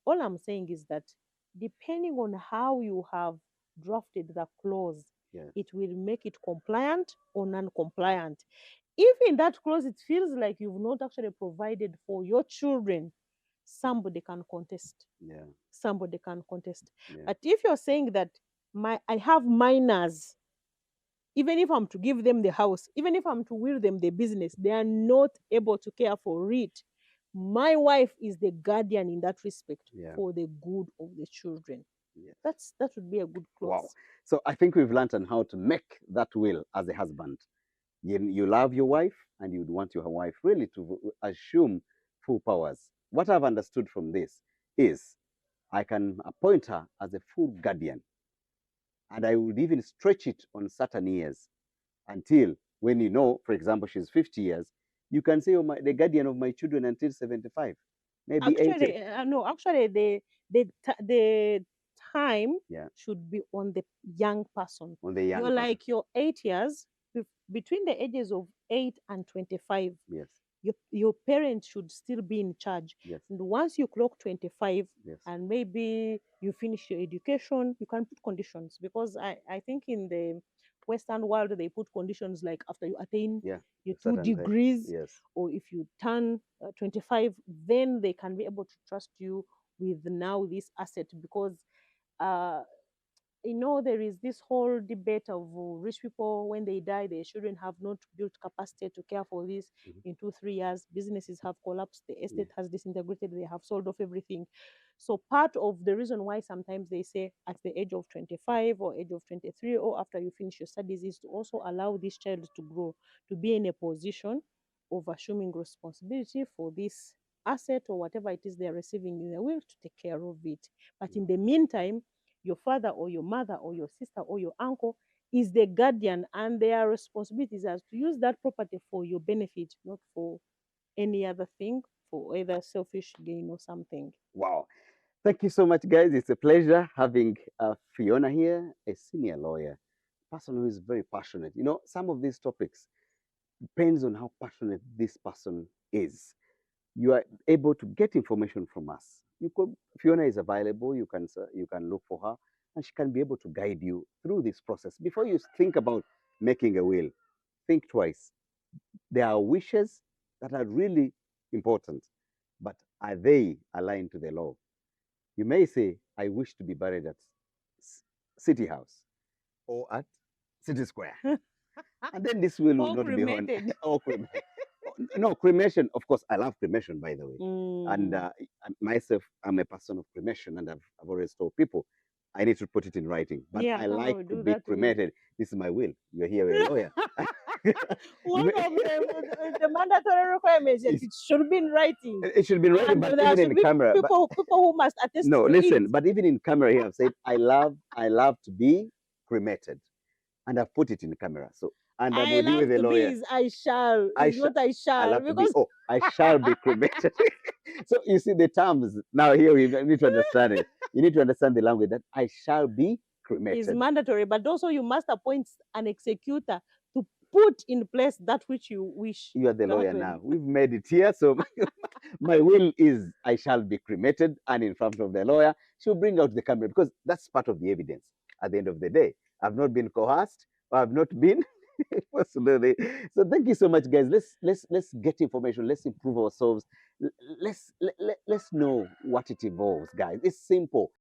All I'm saying is that depending on how you have drafted the clause, Yes. it will make it compliant or non-compliant. If in that clause it feels like you've not actually provided for your children, somebody can contest. Yeah. Somebody can contest. Yeah. But if you're saying that I have minors, even if I'm to give them the house, even if I'm to will them the business, they are not able to care for it. My wife is the guardian in that respect Yeah. for the good of the children. Yes. That would be a good Wow. clause. So I think we've learned on how to make that will as a husband. You love your wife and you'd want your wife really to assume full powers. What I've understood from this is I can appoint her as a full guardian, and I would even stretch it on certain years until when for example, she's 50 years, you can say, oh, the guardian of my children until 75, maybe 80. No, actually, the time Yeah, should be on the young person. on the young You're person. like your 8 years, between the ages of 8 and 25. Yes, Your parents should still be in charge. yes, And once you clock 25 yes. and maybe you finish your education, you can put conditions, because I think in the Western world they put conditions like after you attain Yeah, your a two certain age. degrees, Yes, or if you turn 25, then they can be able to trust you with now this asset, because uh, there is this whole debate of rich people, when they die, their children have not built capacity to care for this. mhm, In 2 3 years, businesses have collapsed, the yeah, estate has disintegrated, they have sold off everything. So part of the reason why sometimes they say at the age of 25 or age of 23, or after you finish your studies, is to also allow this child to grow, to be in a position of assuming responsibility for this asset or whatever it is they're receiving in the will, to take care of it. But in the meantime, your father or your mother or your sister or your uncle is the guardian, and their responsibilities are to use that property for your benefit, not for any other thing, for either selfish gain or something. wow. Thank you so much, guys. It's a pleasure having Fiona here, a senior lawyer, person who is very passionate. Some of these topics depends on how passionate this person is. You are able to get information from us. Fiona is available. You can look for her, and she can be able to guide you through this process. Before you think about making a will, think twice. There are wishes that are really important, but are they aligned to the law? You may say, I wish to be buried at City House or at City Square. And then this will Or not be on. cremated. Or no, cremation. Of course, I love cremation, by the way. And Mm. myself, I'm a person of cremation, and I've always told people I need to put it in writing. But Yeah, I Papa like will to do be that too. cremated. This is my will. You're here, you're a lawyer. One You of the mandatory requirements that it's, it should be in writing, it should be in writing, and but there even should in be camera. But people who must attest no, to it. listen. But even in camera here, I've said I love to be cremated, and I've put it in camera. So, and I'm I with you love with a to be lawyer. is I shall, I is shall. not I I shall, love to be. because Oh, I shall be cremated. So you see the terms now here. We need to understand it. You need to understand the language that I shall be is cremated. mandatory, but also you must appoint an executor to put in place that which you wish You are the to lawyer happen. now. We've made it here. So my will is I shall be cremated, and in front of the lawyer, she'll bring out the camera because that's part of the evidence. At the end of the day, I've not been coerced, or I've not been personally. So thank you so much, guys. Let's get information. Let's improve ourselves. Let's know what it involves, guys. It's simple.